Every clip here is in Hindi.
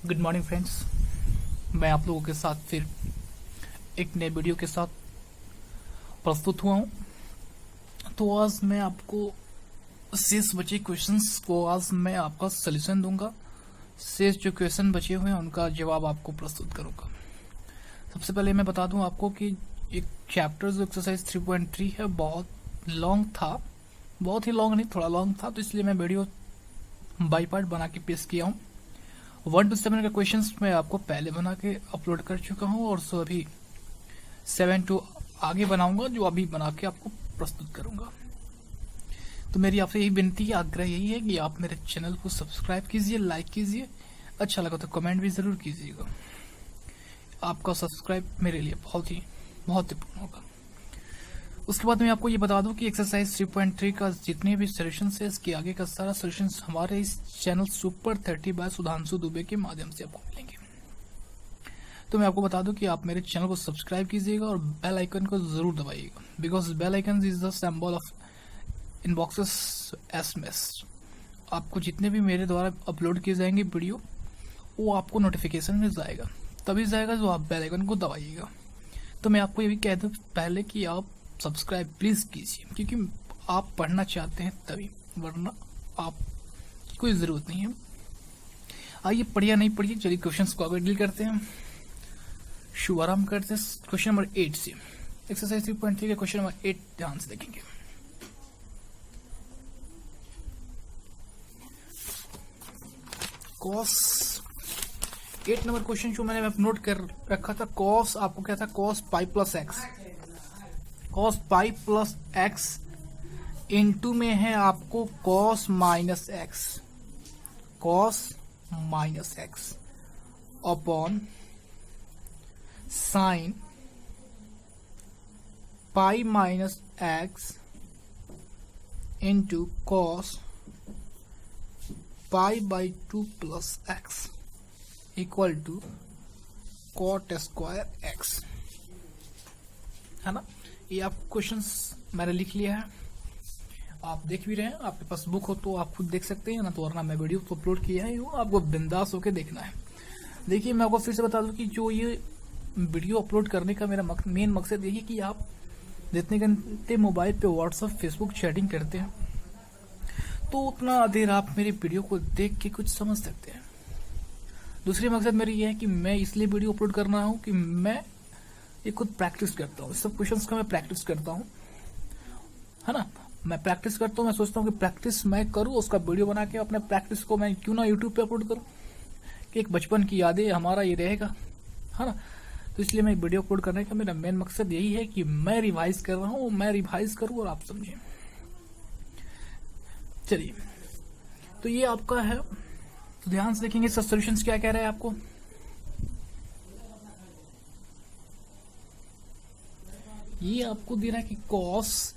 गुड मॉर्निंग फ्रेंड्स, मैं आप लोगों के साथ फिर एक नए वीडियो के साथ प्रस्तुत हुआ हूँ। तो आज मैं आपको शेष बचे क्वेश्चंस को आज मैं आपका सलूशन दूंगा। शेष जो क्वेश्चन बचे हुए हैं उनका जवाब आपको प्रस्तुत करूंगा। सबसे पहले मैं बता दूं आपको कि एक चैप्टर जो एक्सरसाइज 3.3 है बहुत लॉन्ग था, बहुत ही लॉन्ग नहीं, थोड़ा लॉन्ग था, तो इसलिए मैं वीडियो बाई पार्ट बना के पेश किया हूँ। 1 to 7 का क्वेश्चंस मैं आपको पहले बना के अपलोड कर चुका हूँ और सो अभी 7 to आगे बनाऊंगा, जो अभी बना के आपको प्रस्तुत करूंगा। तो मेरी आपसे यही विनती है, आग्रह यही है कि आप मेरे चैनल को सब्सक्राइब कीजिए, लाइक कीजिए, अच्छा लगा तो कमेंट भी जरूर कीजिएगा। आपका सब्सक्राइब मेरे लिए बहुत ही महत्वपूर्ण होगा। उसके बाद मैं आपको ये बता दूं कि एक्सरसाइज 3.3 का जितने भी सोल्यूशन है, इसके आगे का सारा सोल्यूशन हमारे इस channel super 30 by Sudhanshu Dubey के माध्यम से आपको मिलेंगे। तो मैं आपको बता दूं कि आप मेरे चैनल को सब्सक्राइब कीजिएगा और बेल आइकन को जरूर दबाइएगा, because bell icon is the symbol of inboxes SMS. आपको जितने भी मेरे द्वारा अपलोड किए जाएंगे वीडियो, वो आपको नोटिफिकेशन में जाएगा, तभी जाएगा जो आप बेल आइकन को दबाइएगा। तो मैं आपको ये भी कह दूं पहले कि आप सब्सक्राइब प्लीज कीजिए, क्योंकि आप पढ़ना चाहते हैं तभी, वरना आप कोई जरूरत नहीं है। आइए पढ़िया नहीं पढ़िए, चलिए क्वेश्चंस को आगे डील करते हैं, शुभारंभ करते हैं क्वेश्चन नंबर 8 से। एक्सरसाइज 3.3 के क्वेश्चन नंबर 8 ध्यान से देखेंगे। कॉस 8 नंबर क्वेश्चन जो मैंने नोट कर रखा था, कॉस आपको क्या था, cos pi plus x, cos pi plus x into में है आपको cos minus x, cos minus x upon sine pi minus x into cos pi by 2 plus x equal to cot square x, है ना। ये आप क्वेश्चंस मैंने लिख लिया है, आप देख भी रहे हैं। आपके पास बुक हो तो आप खुद देख सकते हैं ना, तो वरना मैं वीडियो तो अपलोड किया है, आपको बिंदास होके देखना है। देखिए मैं आपको फिर से बता दूं कि जो ये वीडियो अपलोड करने का मेरा मेन मकसद यही कि आप जितने घंटे मोबाइल पे व्हाट्सएप फेसबुक चैटिंग करते हैं, तो उतना देर आप मेरे वीडियो को देख के कुछ समझ सकते हैं। दूसरी मकसद मेरी ये है कि मैं इसलिए वीडियो अपलोड कर रहा हूँ कि मैं ये खुद प्रैक्टिस करता हूँ, सब क्वेश्चंस का मैं प्रैक्टिस करता हूँ, है ना। मैं प्रैक्टिस करता हूँ, मैं सोचता हूँ कि प्रैक्टिस मैं करूँ, उसका वीडियो बना के अपने प्रैक्टिस को मैं क्यों ना यूट्यूब पे अपलोड करूँ, कि एक बचपन की यादें हमारा ये रहेगा, है ना। तो इसलिए मैं वीडियो अपलोड करने का मेरा मेन मकसद यही है कि मैं रिवाइज कर रहा हूँ, मैं रिवाइज करूँ और आप समझें। चलिए, तो ये आपका है, तो ध्यान से देखेंगे सब सोल्यूशन क्या कह रहे हैं आपको। ये आपको दे रहा है कि कॉस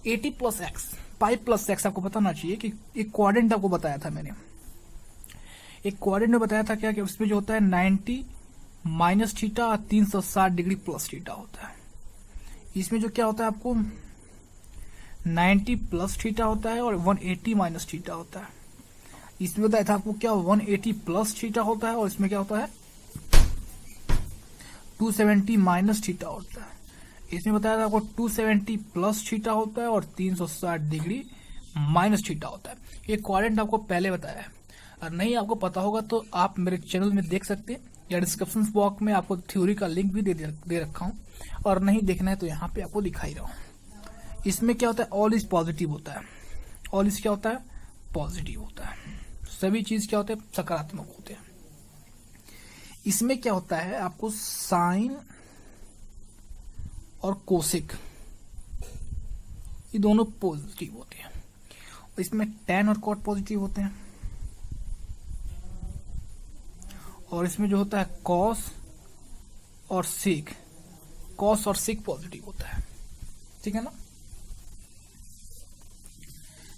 80 प्लस एक्स पाई प्लस एक्स, आपको बताना चाहिए कि एक क्वाड्रेंट आपको बताया था मैंने, एक क्वाड्रेंट में बताया था क्या कि उसमें जो होता है 90 माइनस थीटा और 360 डिग्री प्लस थीटा होता है। इसमें जो क्या होता है आपको 90 प्लस थीटा होता है और 180 माइनस थीटा होता है। इसमें बताया था आपको क्या 180 प्लस थीटा होता है और इसमें क्या होता है 270 माइनस थीटा होता है। इसमें बताया था आपको 270 प्लस थीटा होता है और 360 डिग्री माइनस थीटा होता है। ये क्वाड्रेंट आपको पहले बताया है, और नहीं आपको पता होगा तो आप मेरे चैनल में देख सकते हैं, या डिस्क्रिप्शन बॉक्स में आपको थ्योरी का लिंक भी दे रखा हूं, और नहीं देखना है तो यहाँ पे आपको दिखाई रहा हूं। इसमें क्या होता है ऑल इज पॉजिटिव होता है, ऑल इज क्या होता है पॉजिटिव होता है, सभी चीज क्या होते हैं सकारात्मक होते हैं। इसमें क्या होता है आपको साइन और कोसिक ये दोनों पॉजिटिव होते हैं, इसमें टैन और कॉट पॉजिटिव होते हैं, और इसमें जो होता है कॉस और सेक, कॉस और सेक पॉजिटिव होता है, ठीक है ना।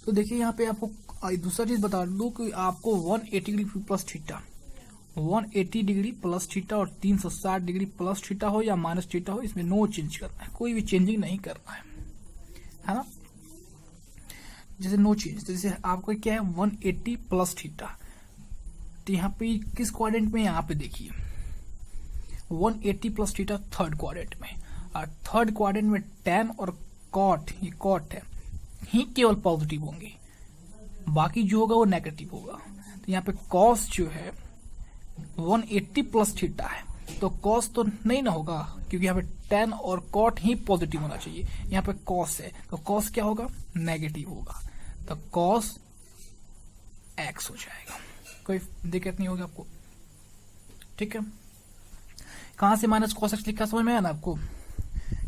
तो देखिए यहाँ पे आपको दूसरा चीज बता दूं कि आपको 180 degree plus theta, 180 degree plus theta और 360 डिग्री प्लस थीटा हो या माइनस थीटा हो, इसमें नो चेंज करना है, कोई भी चेंजिंग नहीं करना है ना। जैसे नो चेंज, जैसे आपको क्या है 180 प्लस थीटा, तो यहाँ पे किस क्वाड्रेंट में, यहाँ पे देखिए 180 प्लस थीटा थर्ड क्वाड्रेंट में, और थर्ड क्वाड्रेंट में tan और cot, ये cot है, ही केवल पॉजिटिव होंगे, बाकी जो होगा वो नेगेटिव होगा। तो यहाँ पे cos जो है 180 प्लस थीटा है, तो cos तो नहीं ना होगा, क्योंकि यहाँ पे tan और cot ही पॉजिटिव होना चाहिए। यहाँ पे cos है, तो cos क्या होगा, नेगेटिव होगा, तो cos x हो जाएगा, कोई दिक्कत नहीं होगी आपको। ठीक है, कहां से माइनस cos x लिखा समझ में आया ना आपको,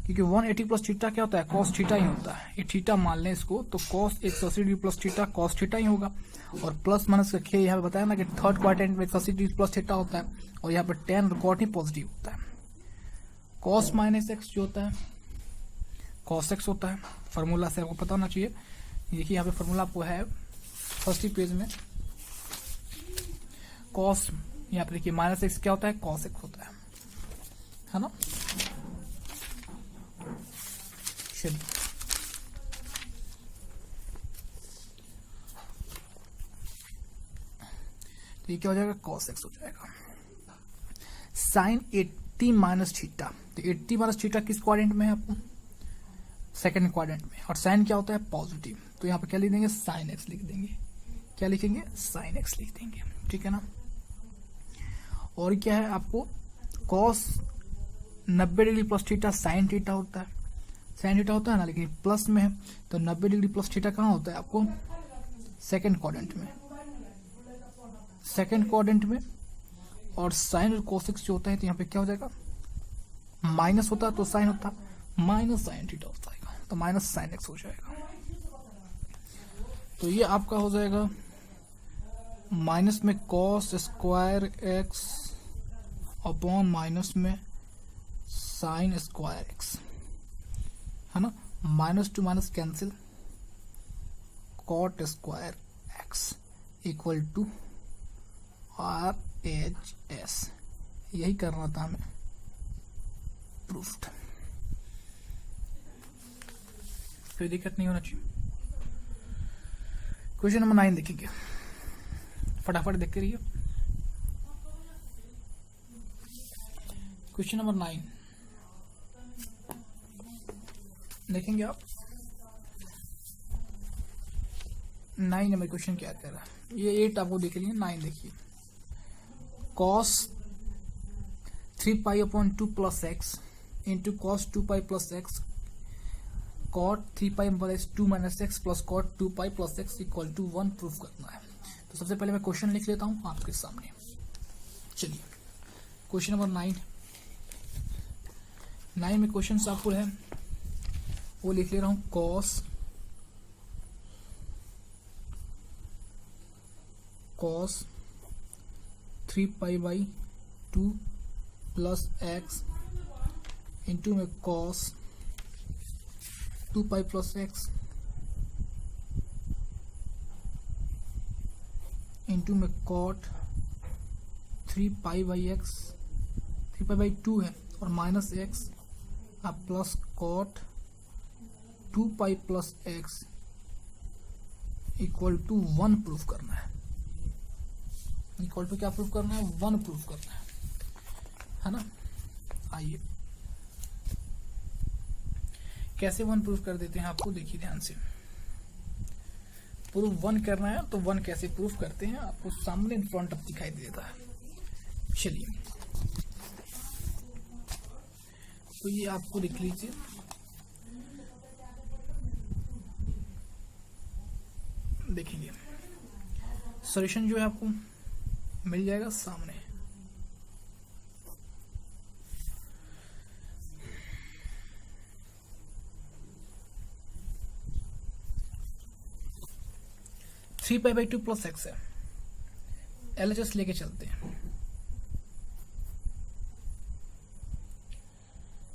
क्योंकि 180 प्लस थीटा क्या होता है, cos थीटा ही होता है, ये थीटा मान लें इसको, तो cos 180 degree plus theta cos theta ही होगा। और प्लस माइनस रखिए, यहाँ पे बताया ना कि थर्ड क्वाड्रेंट में 180 डिग्री प्लस थीटा होता है, और यहाँ पे tan और cot ही पॉजिटिव होता है। cos माइनस एक्स जो होता है cos x होता है, फॉर्मूला से आपको पता होना चाहिए। देखिए यहाँ पे फॉर्मूला आपको है फर्स्ट ही पेज में, cos, यहाँ पे देखिए माइनस एक्स क्या होता है, cos x होता है ना। चलिए तो ये क्या हो जाएगा, cos x हो जाएगा। साइन 80 माइनस थीटा, तो 80 माइनस थीटा किस क्वाड्रेंट में है आपको, सेकंड क्वाड्रेंट में, और साइन क्या होता है, पॉजिटिव, तो यहाँ पे क्या लिख देंगे, साइन एक्स लिख देंगे, क्या लिखेंगे, साइन एक्स लिख देंगे। ठीक है ना। और क्या है आपको, cos 90 degree plus theta sine theta होता है, साइन थीटा होता है ना, लेकिन प्लस में है, तो 90 डिग्री प्लस थीटा कहाँ होता है आपको, सेकंड क्वाड्रेंट में, सेकंड क्वाड्रेंट में। और साइन और कोसेक्स जो होता है, तो यहाँ पे क्या हो जाएगा, माइनस होता है तो साइन होता है, माइनस साइन थीटा हो जाएगा, तो माइनस साइन एक्स हो जाएगा। तो ये आपका हो जाएगा माइनस में cos square x upon minus में साइन स्क्वायर एक्स, है ना, minus two minus cancel, cot square x equal to RHS, यही करना था हमें, प्रूफ्ड, कोई दिक्कत नहीं होना चाहिए। क्वेश्चन नंबर 9 देखेंगे, फटाफट देख के रहिए। क्वेश्चन नंबर 9 देखेंगे आप। 9 नंबर क्वेश्चन क्या कह रहा है, ये 8 आपको देख लीजिए, 9 देखिए। cos 3 pi upon 2 plus x into cos 2 pi plus x cot 3 pi plus 2 minus x plus cot 2 pi plus x equal to 1 proof करना है। तो सबसे पहले मैं क्वेश्चन लिख लेता हूं आपके सामने। चलिए क्वेश्चन नंबर 9 में क्वेश्चन आपको है वो लिख ले रहा हूं, cos 3 pi by 2 plus x into में cos 2 pi plus x into में cot 3 pi by x, 3 pi by 2 है और माइनस एक्स, अब plus cot 2 pi plus x equal to 1 proof करना है। इक्वल टू क्या प्रूफ करना है, 1 प्रूफ करना है ना। आइए कैसे 1 प्रूफ कर देते हैं आपको, देखिए ध्यान से। प्रूफ 1 करना है तो 1 कैसे प्रूफ करते हैं आपको सामने इन फ्रंट ऑफ दिखाई देता है। चलिए तो ये आपको लिख लीजिए, देखेंगे सॉल्यूशन जो है आपको मिल जाएगा सामने। Three pi by 2 plus x है, LHS लेके चलते हैं।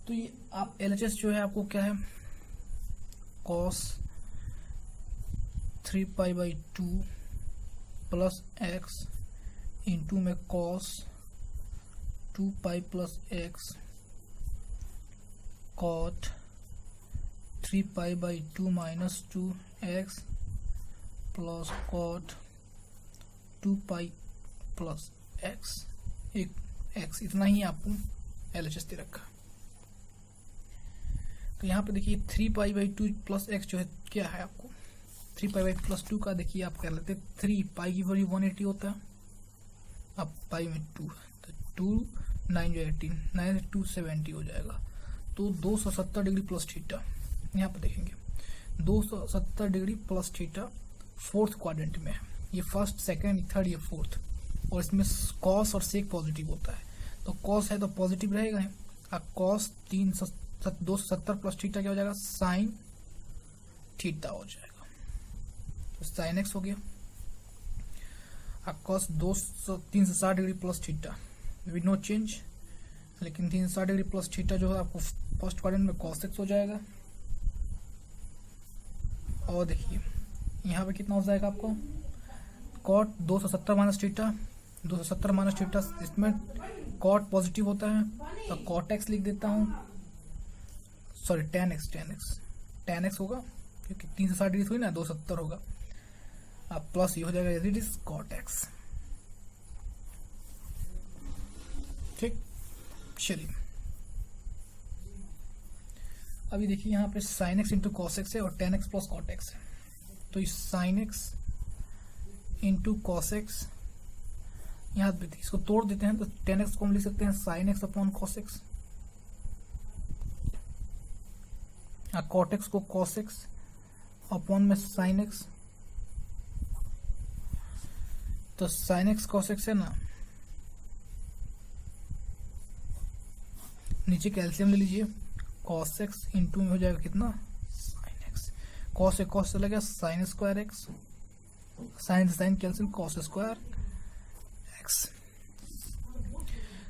तो ये आप LHS जो है आपको क्या है, cos 3 pi by 2 plus x into में cos 2 pi plus x cot 3 pi by 2 minus 2 x plus cot 2 pi plus x एक एक्स, इतना ही आपको LHS दे रखा। तो यहाँ पे देखिए 3π/2 प्लस एक्स जो है क्या है आपको 3π/2 का देखिए आप कर लेते 3 पाई की वैल्यू 180 होता है, अब पाई में 2 है तो 2 9 जो 18 9 270 हो जाएगा। तो 270 डिग्री प्लस थीटा, यहाँ पे देखेंगे 270 degree plus theta fourth quadrant में है, ये फर्स्ट सेकंड थर्ड ये फोर्थ, और इसमें कॉस और सेक पॉजिटिव होता है, तो कॉस है तो पॉजिटिव रहेगा ही। अब कॉस 270 प्लस थीटा क्या हो जाएगा साइन थीटा हो जाएगा, तो साइन एक्स हो गया। अब cos 360 degree plus theta with no change, लेकिन 360 डिग्री प्लस थीटा जो है आपको फर्स्ट क्वाड्रेंट में कॉस एक्स हो जाएगा। और देखिए यहाँ पे कितना हो जाएगा आपको cot 270 minus theta, 270 minus theta, इसमें कॉट पॉजिटिव होता है तो कॉट एक्स लिख देता हूँ, सॉरी tan x होगा क्योंकि 360 डिग्री हुई ना 270 होगा। अब प्लस ये हो जाएगा इट इज कॉट एक्स। ठीक, चलिए अभी देखिए यहाँ पे sine x into cos x है और tan x plus cot x है, तो इस sine x into cos x यहाँ पे इसको तोड़ देते हैं तो tan x को हम लिख सकते हैं sine x upon cos x, cot x को कॉस एक्स अपॉन में साइन एक्स, तो साइन एक्स कॉस एक्स है ना, नीचे कैल्शियम ले लीजिए, कॉस एक्स इंटू में हो जाएगा कितना साइन एक्स, कॉस से कॉस चला गया साइन स्क्वायर एक्स, साइन से sine cancel cos square x.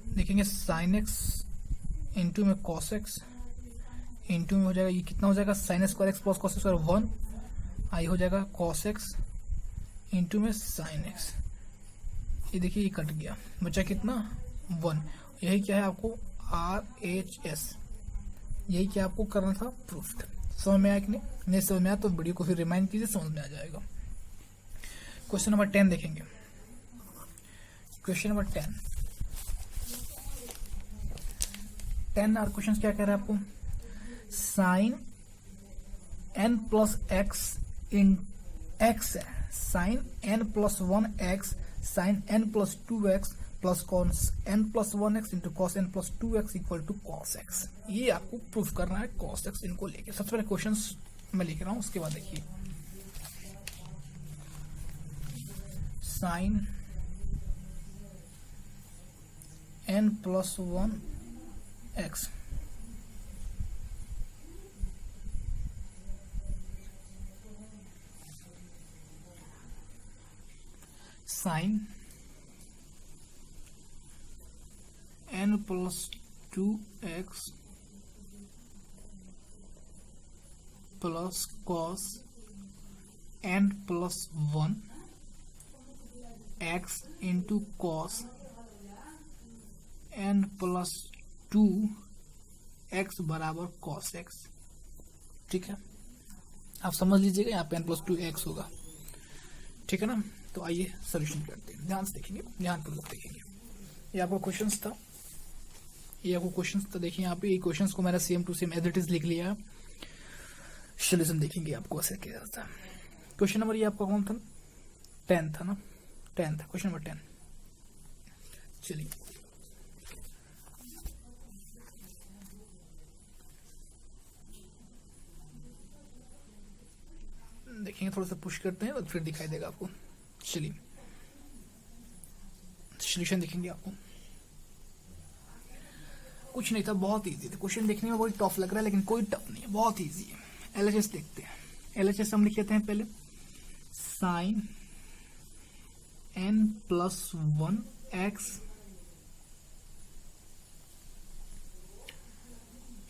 देखेंगे साइन एक्स इंटू में कॉस एक्स इंटू में हो जाएगा ये कितना हो जाएगा sine square x plus cos square 1, आई हो जाएगा कॉस एक्स इंटू में साइन एक्स, ये देखिए ये कट गया बचा कितना 1। यही क्या है आपको RHS, यही क्या आपको करना था प्रूफ। समझ में आया कि नहीं समझ में आया तो वीडियो को फिर रिमाइंड कीजिए, समझ में आ जाएगा। क्वेश्चन नंबर 10 देखेंगे, क्वेश्चन नंबर 10 और क्वेश्चन क्या कह रहा है आपको sine n plus x in x है, sine n plus 1x sine n plus 2x plus cos n plus 1x into cos n plus 2x equal to cos x, ये आपको प्रूफ करना है कॉस x इनको लेके। सबसे पहले क्वेश्चन मैं लिख रहा हूं, उसके बाद देखिए sine n plus 1x sine n plus 2x plus cos n plus 1x into cos n plus 2x बराबर कॉस x। ठीक है, आप समझ लीजिएगा यहाँ पे n प्लस 2x होगा, ठीक है ना। तो आइए सॉल्यूशन करते हैं, ध्यान से देखेंगे, ध्यान पूर्वक देखेंगे। ये आपका क्वेश्चन था, ये आपको क्वेश्चन था, देखिए यहाँ पे ये क्वेश्चन को मैंने same to same as it is लिख लिया। सॉल्यूशन देखेंगे आपको ऐसे क्या था। क्वेश्चन नंबर ये आपका कौन था 10 था ना, 10 था क्वेश्चन नंबर 10। चलिए देखेंगे, थोड़ा सा पुश करते हैं और फिर दिखाई देगा आपको। चलिए सॉल्यूशन देखेंगे आपको। कुछ नहीं था, बहुत इजी था क्वेश्चन, देखने में बहुत टफ लग रहा है लेकिन कोई टफ नहीं है, बहुत इजी है। LHS देखते हैं, LHS हम लिख लेते हैं पहले sine n plus 1x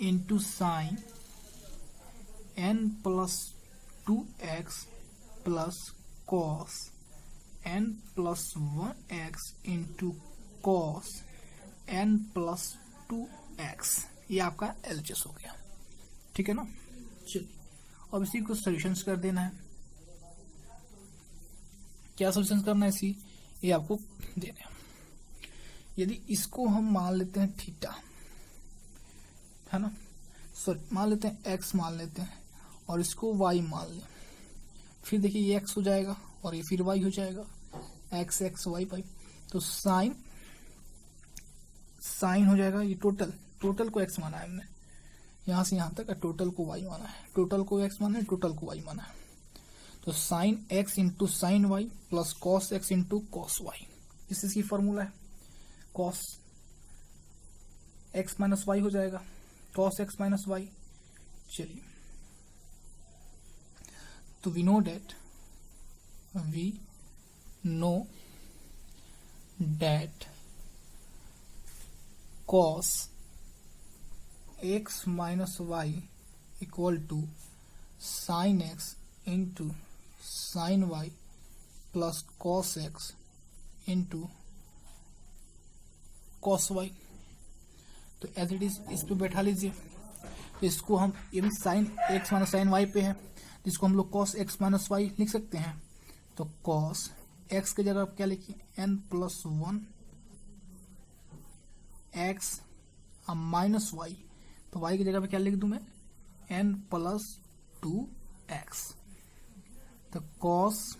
into sine n plus 2x plus cos n plus 1x into cos n plus 2x, ये आपका LHS हो गया। ठीक है ना। चलिए अब इसी को सॉल्यूशंस कर देना है। क्या सॉल्यूशंस करना है इसी, ये आपको देने हैं। यदि इसको हम मान लेते हैं थीटा, है ना, सॉरी मान लेते हैं एक्स मान लेते हैं, और इसको वाई मान लें, फिर देखिए ये एक्स हो जाएगा और ये फिर वाई हो जाएगा, एक्स एक्स वाई वाई। तो साइन हो जाएगा, ये टोटल को एक्स माना है हमने, यहाँ से यहाँ तक टोटल को वाई माना है, टोटल को एक्स माना है, टोटल को वाई माना है। तो sine x into sine y plus cos x into cos y, इसकी फॉर्मूला है। कॉस एक्स माइनस वाई हो जाएगा, कॉस एक्स माइनस वाई। चलिए, तो we know that cos x minus y equal to sin x into sin y plus cos x into cos y। तो एज इट इज इस पे बैठा लीजिए। तो इसको हम, ये भी sine x minus sine y पे है, जिसको हम लोग cos x माइनस वाई लिख सकते हैं। तो cos x की जगह आप क्या लिखिए, n+1 x माइनस वाई, तो y की जगह पे क्या लिख दूं मैं, n+2x। तो cos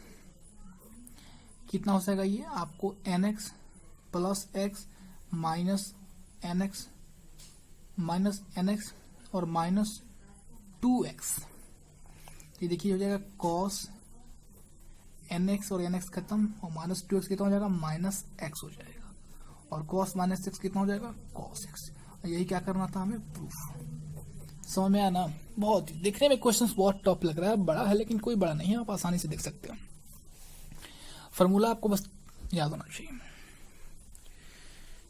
कितना हो जाएगा, ये आपको nx plus x minus nx और माइनस 2x। ये देखिए हो जाएगा cos nx और nx खत्म, और माइनस 2x कितना हो जाएगा, माइनस x हो जाएगा, और cos माइनस x कितना हो जाएगा, cos x। यही क्या करना था हमें, प्रूफ। समझ में आया ना। बहुत देखने में क्वेश्चंस बहुत टफ लग रहा है, बड़ा है लेकिन कोई बड़ा नहीं है, आप आसानी से देख सकते हो। फॉर्मूला आपको बस याद होना चाहिए।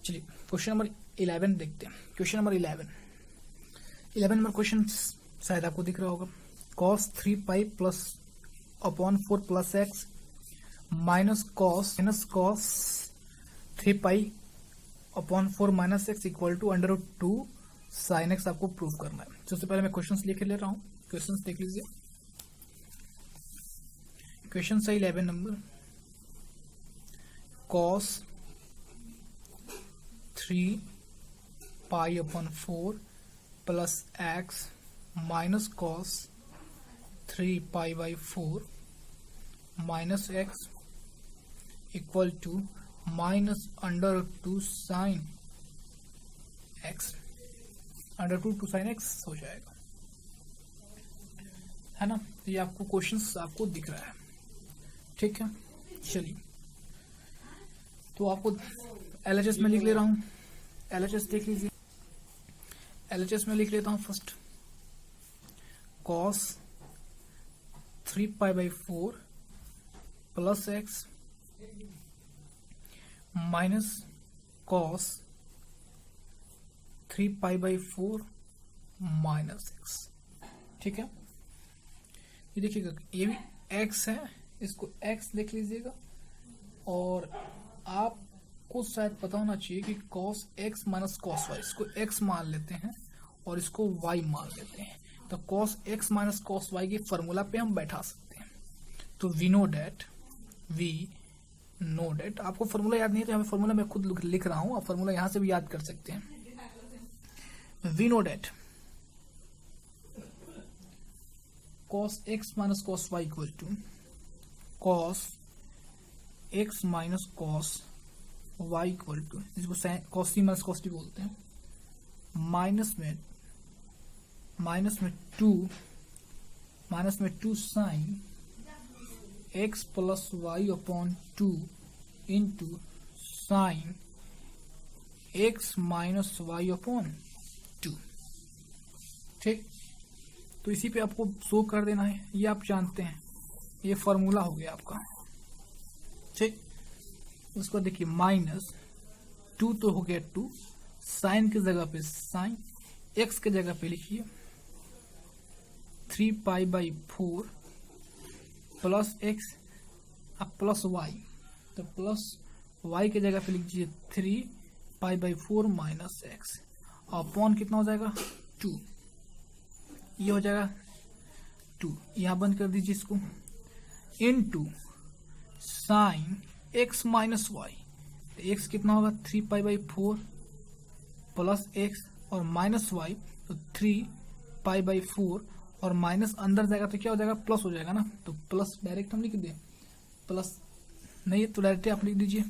चलिए क्वेश्चन नंबर 11 देखते हैं। क्वेश्चन नंबर 11 नंबर क्वेश्चन शायद आपको दिख रहा होगा। cos 3 plus upon 4 plus x minus cos 3 upon 4 minus x equal to √2 sine x आपको प्रूव करना है। सबसे पहले मैं क्वेश्चंस लिख ले रहा हूँ, क्वेश्चंस देख लीजिए। क्वेश्चन है 11 number, cos 3 upon 4 plus x minus cos 3 minus x equal to minus √2 sine x, √2 sine x हो जाएगा, है ना। तो ये आपको क्वेश्चंस आपको दिख रहा है, ठीक है। चलिए, तो आपको LHS में लिख ले रहा हूं, LHS देख लीजिए। LHS में लिख लेता हूं first, cos 3 plus x minus cos 3 minus x, ठीक है। ये देखिएगा, ये भी x है, इसको x देख लीजिएगा, और आपको शायद पता होना चाहिए कि cos x minus cos y, इसको x मान लेते हैं और इसको y मान लेते हैं। तो cos x minus cos y की फॉर्मूला पे हम बैठा सकते हैं। तो वी नो डेट आपको फॉर्मूला याद नहीं है तो हमें फॉर्मूला मैं खुद लिख रहा हूं, आप फॉर्मूला यहां से भी याद कर सकते हैं। We know that cos x minus cos y equal to cos x minus cos y equal to, जिसको cos c minus cos t बोलते हैं, माइनस में 2 sine x plus y upon 2 into sine x minus y upon 2, ठीक। तो इसी पे आपको शो कर देना है, ये आप जानते हैं, ये फॉर्मूला हो गया आपका, ठीक। उसको देखिए, माइनस 2 तो हो गया 2, साइन की जगह पे साइन, x की जगह पे लिखिए 3 प्लस एक्स अब प्लस वाई, तो प्लस वाई की जगह पे लीजिए 3 माइनस एक्स, अपॉन कितना हो जाएगा 2, ये हो जाएगा 2, यहां बंद कर दीजिए इसको, into sine x minus y, x कितना होगा 3π/4 प्लस एक्स और माइनस वाई तो 3π/4 और माइनस अंदर जाएगा तो क्या हो जाएगा प्लस हो जाएगा ना, तो प्लस डायरेक्ट हम लिख दें, प्लस नहीं तो डायरेक्ट आप लिख दीजिए,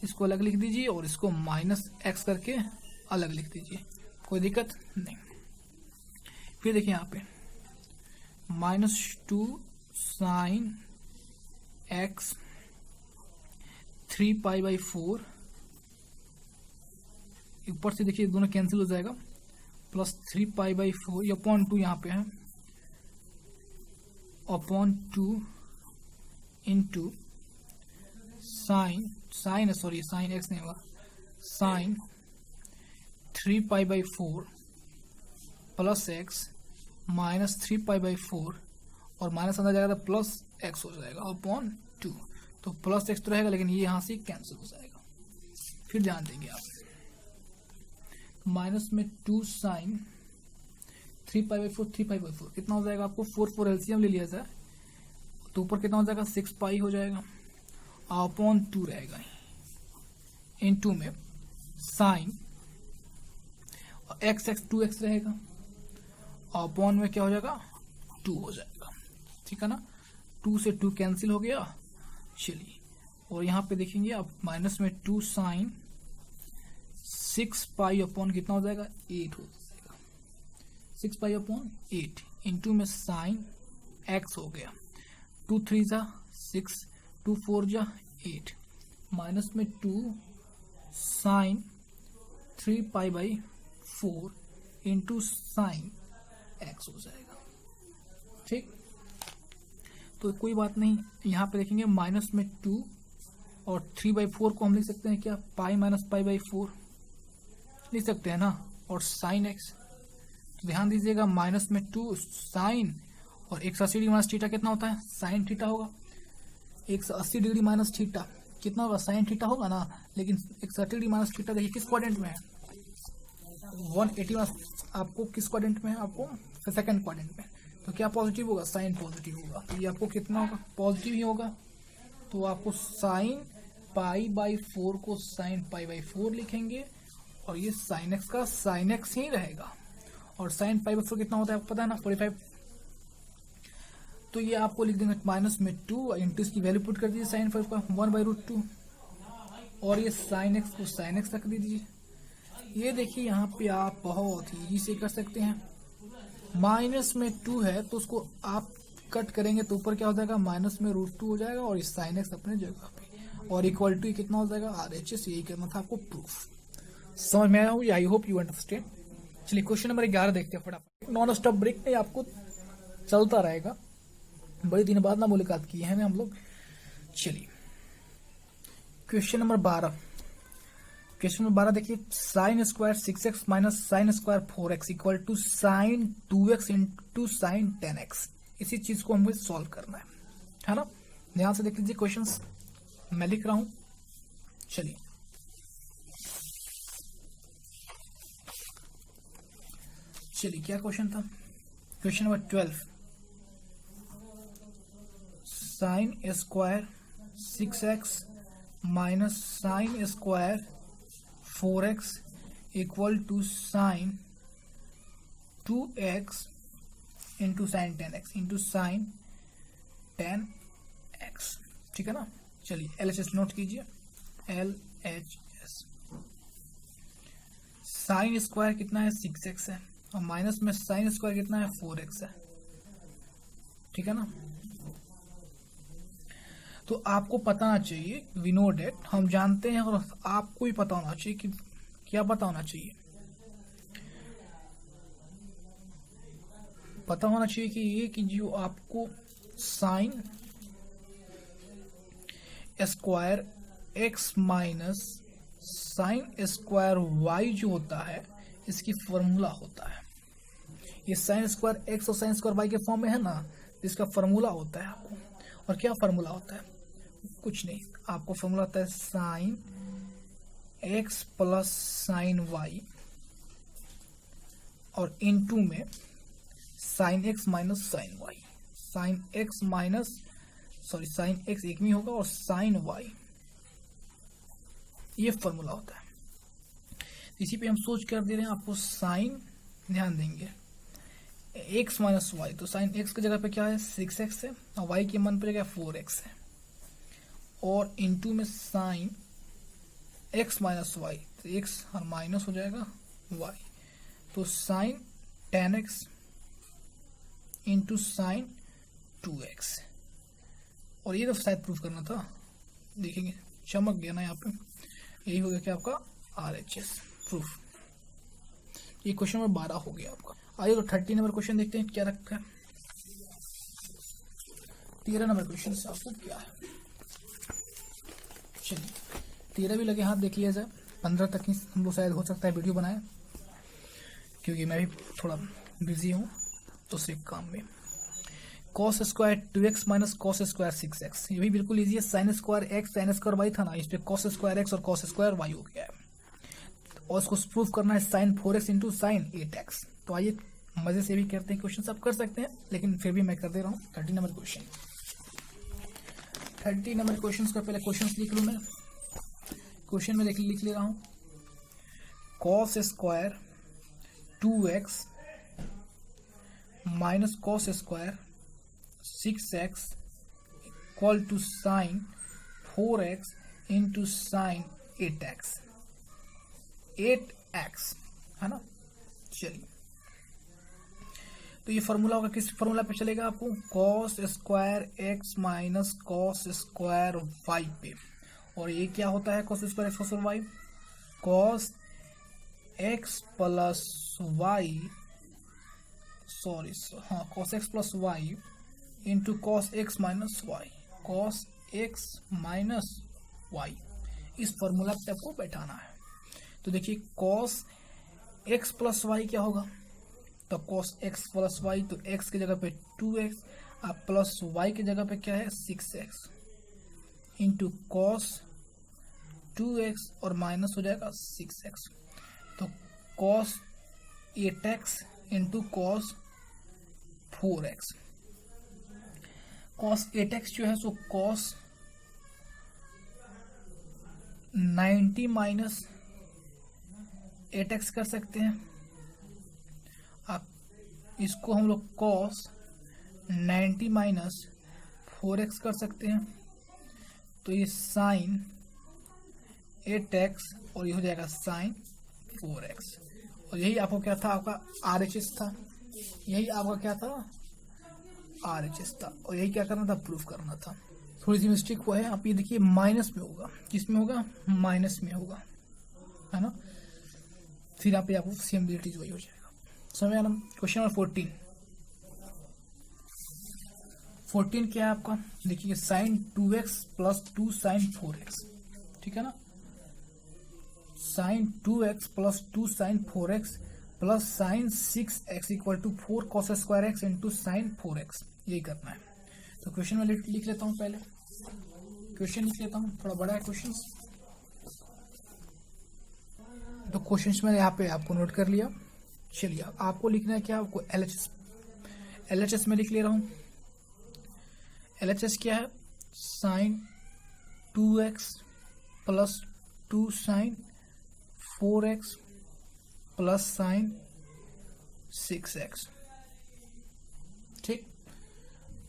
इसको अलग लिख दीजिए और इसको माइनस एक्स करके अलग लिख दीजिए, कोई दिक्कत नहीं। फिर देखिए यहाँ पे -2 sin x 3π/4, ऊपर से देखिए दोनों कैंसिल हो जाएगा, प्लस 3π/4 या अपॉन 2 यहाँ पे है, अपॉन 2 इंटू साइन एक्स नहीं होगा, साइन 3π/4 प्लस एक्स माइनस 3π/4 और माइनस अंदर जाएगा तो प्लस एक्स हो जाएगा अपॉन 2, तो प्लस एक्स तो रहेगा लेकिन ये यहाँ से कैंसिल हो जाएगा। फिर ध्यान देंगे आप, माइनस में 2 साइन 3π/4 कितना हो जाएगा आपको 4 एलसीएम ले लिया जाए तो ऊपर कितना हो जाएगा 6π हो जाएगा, अपॉन 2 रहेगा, इन 2 में साइन एक्स 2x रहेगा, अपॉन में क्या हो जाएगा 2 हो जाएगा, ठीक है ना, 2 से 2 कैंसिल हो गया। चलिए और यहाँ पे देखेंगे आप माइनस में 2 साइन 6π अपॉन कितना हो जाएगा 8 हो जाएगा, 6π/8 इंटू में साइन एक्स हो गया, 2 3 जा 6 2 4 जा 8 माइनस में 2 साइन 3π/4 इंटू साइन एक्स हो जाएगा, ठीक। तो कोई बात नहीं, यहाँ पे देखेंगे माइनस में 2 और 3/4 को हम लिख सकते हैं क्या पाई माइनस π/4 लिख सकते हैं ना, और साइन एक्स, तो ध्यान दीजिएगा माइनस में 2 साइन और 180 डिग्री माइनस थीटा कितना होता है साइन थीटा होगा, 180 डिग्री माइनस थीटा कितना होगा साइन थीटा होगा ना, लेकिन 180 डिग्री माइनस थीटा देखिए किस क्वाड्रेंट में है 180 माइनस, आपको किस क्वाड्रेंट में है आपको सेकंड क्वाड्रेंट में, तो क्या पॉजिटिव होगा साइन पॉजिटिव होगा, तो ये आपको कितना होगा पॉजिटिव ही होगा, तो आपको साइन π/4 को साइन π/4 लिखेंगे और ये साइन एक्स का साइन एक्स ही रहेगा, और साइन π/4 कितना होता है आपको पता है ना 45, तो ये आपको लिख देंगे माइनस में 2 इंटू की वैल्यू पुट कर दीजिए साइन 5 का 1/√2 और ये साइन एक्स को साइन एक्स रख दीजिए। ये देखिए यहाँ पे आप बहुत ही इजी से कर सकते हैं, माइनस में 2 है तो उसको आप कट करेंगे तो ऊपर क्या हो जाएगा माइनस में √2 हो जाएगा और ये साइन एक्स अपने जगह पे, और इक्वल टू कितना हो जाएगा RHS, यही करना था आपको प्रूफ, समझ में आया हो, आई होप यू अंडरस्टैंड। चलिए क्वेश्चन नंबर 11 देखते हैं फटाफट, नॉन स्टॉप ब्रेक में आपको चलता रहेगा, बड़े दिन बाद ना मुलाकात की है हम लोग। चलिए क्वेश्चन नंबर 12 देखिए, sine square 6x minus sine square 4x equal to sine 2x into sine 10x, इसी चीज को हमें सॉल्व करना है ना, ध्यान से देख लीजिए क्वेश्चंस मैं लिख रहा हूं। चलिए क्या क्वेश्चन था, question number 12, sine square 6x minus sine square 4x equal to sine 2x into sine 10x into sine 10x, ठीक है ना। चलिए LHS नोट कीजिए, LHS साइन स्क्वायर कितना है 6x है और माइनस में साइन स्क्वायर कितना है 4x है, ठीक है ना। तो आपको पता होना चाहिए, वी नो डेट, हम जानते हैं और आपको भी पता होना चाहिए कि क्या पता होना चाहिए, पता होना चाहिए कि ये कि जो आपको sine square x minus sine square y जो होता है इसकी फॉर्मूला होता है, ये साइन स्क्वायर x और साइन स्क्वायर y के फॉर्म में है ना, इसका फॉर्मूला होता है आपको, और क्या फॉर्मूला होता है कुछ नहीं, आपको फॉर्मूला होता है sine x plus sine y और इनटू में sine x minus sine y, sine x minus sine x एक में होगा और साइन y ये फॉर्मूला होता है। इसी पे हम सोच कर दे रहे हैं आपको साइन, ध्यान देंगे x माइनस वाई, तो साइन x की जगह पे क्या है 6x है और y के मान पर क्या 4x है, और इंटू में साइन x माइनस वाई, तो x और माइनस हो जाएगा y, तो sign 10x into sign 2x, और ये तो शायद प्रूफ करना था, देखेंगे चमक गया ना यहाँ पे, यही हो गया क्या आपका RHS प्रूफ। ये क्वेश्चन नंबर 12 हो गया आपका। आइए तो 30 नंबर क्वेश्चन देखते हैं क्या रखा है। 13 नंबर क्वेश्चन से आपको क्या है, चलिए 13 भी लगे हाथ देख लिया जाए, 15 तक ही हम लोग शायद हो सकता है वीडियो बनाए, क्योंकि मैं भी थोड़ा बिजी हूँ दूसरे काम में। Cos square 2x minus cos square 6x, ये भी बिल्कुल इजी है। Sine square x sine square y था ना, इस पे कॉस स्क्वायर x और कॉस स्क्वायर y हो गया है, और इसको प्रूफ करना है sign 4x into sine 8x। तो आइए मजे से भी करते हैं, क्वेश्चन सब कर सकते हैं लेकिन फिर भी मैं कर दे रहा हूँ 30 नंबर क्वेश्चन। 30 नंबर क्वेश्चन का पहले क्वेश्चन लिख लूँ मैं, क्वेश्चन में लिख ले रहा हूँ cos square 2x minus cos square 6x equal to sine 4x into sine 8x, 8x है ना। चलिए तो ये फॉर्मूला होगा, किस फॉर्मूला पे चलेगा आपको, cos square x minus cos square y पे, और ये क्या होता है cos square x cos y, cos x plus y, sorry हाँ cos x plus y into cos x minus y, cos x minus y, इस फॉर्मूला पे आपको बैठाना है। तो देखिए कॉस x प्लस वाई क्या होगा, तो कॉस x प्लस वाई, तो x की जगह पे 2x और प्लस y की जगह पे क्या है 6x इंटू कॉस 2x और माइनस हो जाएगा 6x, तो cos 8x into cos 4x, cos 8x जो है सो कॉस 90 माइनस 8x कर सकते हैं आप, इसको हम लोग कॉस 90 माइनस 4x कर सकते हैं, तो ये साइन 8x और ये हो जाएगा साइन 4x, और यही आपको क्या था आपका RHS था, यही आपका क्या था RHS था, और यही क्या करना था प्रूफ करना था। थोड़ी सी मिस्टेक हुआ है, आप ये देखिए माइनस में होगा, किसमें होगा माइनस में होगा, है ना, फिर आप आपको सिम्बिलिटी वही हो जाएगा। समझ आना। क्वेश्चन नंबर 14 क्या है आपका, देखिए sign 2x plus 2 sine 4x, ठीक है ना, sine 2x plus 2 sine 4x plus sine 6x equal to 4 cos square x into sine 4x, यही करना है। तो क्वेश्चन में लिख लेता हूँ, पहले क्वेश्चन लिख लेता हूँ, थोड़ा बड़ा है क्वेश्चन, तो क्वेश्चन मैंने यहाँ पे आपको नोट कर लिया। चलिए आपको लिखना है क्या, आपको LHS में लिख ले रहा हूँ। LHS क्या है, sine 2x plus 2 sine 4x plus sine 6x, ठीक,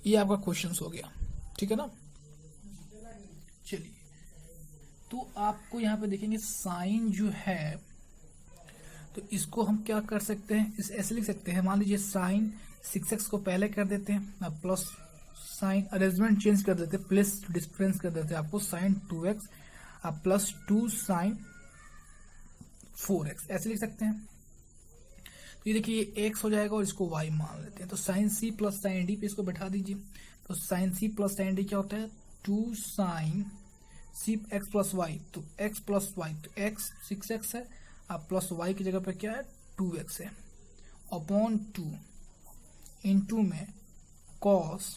ये आपका क्वेश्चन हो गया, ठीक है ना। चलिए तो आपको यहाँ पे देखेंगे साइन जो है, तो इसको हम क्या कर सकते हैं, इस ऐसे लिख सकते हैं, मान लीजिए साइन 6x को पहले कर देते हैं, प्लस साइन अरेंजमेंट चेंज कर देते हैं, प्लस डिफरेंस कर देते हैं, आपको sign 2x plus 2 sine 4x ऐसे लिख सकते हैं। तो ये देखिए ये x हो जाएगा और इसको y मान लेते हैं, तो sine c plus sine d पे इसको बैठा दीजिए, तो sine c plus sine d क्या होता है 2 sine c x plus y, तो x प्लस वाई, तो x 6x है, अब प्लस y की जगह पे क्या है 2x है, अपॉन 2 इंटू में कॉस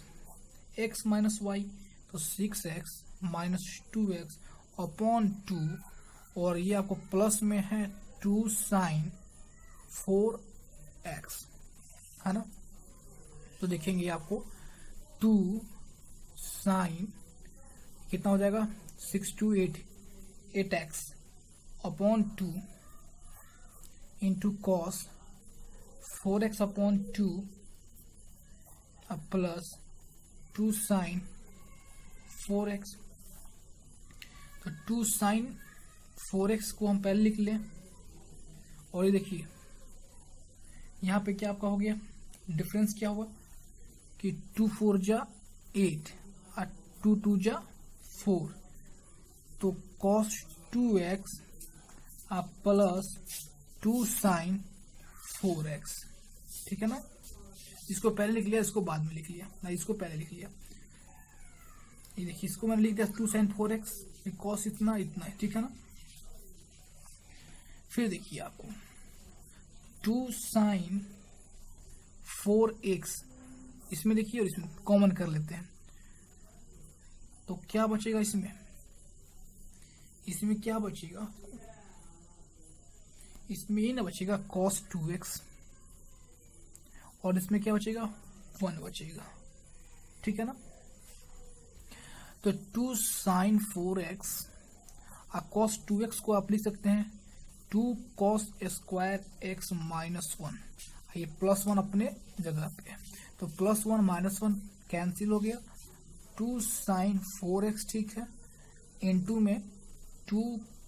x माइनस वाई, तो 6x माइनस 2x अपॉन 2, और ये आपको प्लस में है 2 साइन 4x, है ना। तो देखेंगे आपको 2 साइन कितना हो जाएगा 6 to 8 8x upon 2 into cos 4x upon 2 plus 2 sine 4x। तो 2 साइन 4x को हम पहले लिख लें, और ये देखिए यहाँ पे क्या आपका हो गया, डिफरेंस क्या हुआ कि 2 4 जा 8 और 2 2 जा 4, तो cos 2x plus 2 sine 4x, ठीक है ना। इसको पहले लिख लिया, इसको बाद में लिख लिया, ना इसको पहले लिख लिया। ये देखिए इसको मैंने लिख दिया 2 साइन 4x, कॉस इतना इतना है, ठीक है ना। फिर देखिए आपको 2 साइन 4x इसमें देखिए और इसमें कॉमन कर लेते हैं, तो क्या बचेगा इसमें, इसमें क्या बचेगा, इसमें ये ना बचेगा cos 2x, और इसमें क्या बचेगा 1 बचेगा, ठीक है ना। तो 2 साइन 4x और cos 2x को आप लिख सकते हैं 2 cos स्क्वायर x माइनस 1, ये प्लस 1 अपने जगह पे है, तो प्लस 1 माइनस 1 कैंसिल हो गया, 2 साइन 4x ठीक है, इनटू में 2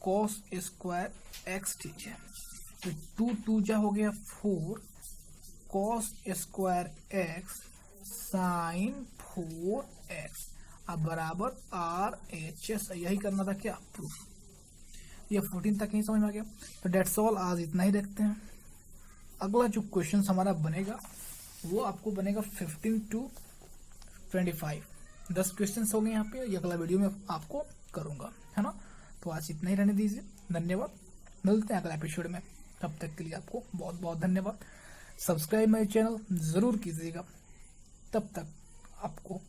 cos स्क्वायर x ठीक है, तो 2 2 जा हो गया 4 cos square x sign 4x अब बराबर RHS। यही करना था क्या, प्रूफ। ये 14 तक नहीं समझ में आ गया, तो डेट्स ऑल, आज इतना ही देखते हैं। अगला जो क्वेश्चन हमारा बनेगा वो आपको बनेगा 15 to 25, 10 क्वेश्चन हो गए यहाँ पे, ये अगला वीडियो में आपको करूंगा, है ना। तो आज इतना ही रहने दीजिए, धन्यवाद, मिलते हैं अगला एपिसोड में, तब तक के लिए आपको बहुत बहुत धन्यवाद। सब्सक्राइब मेरे चैनल जरूर कीजिएगा, तब तक आपको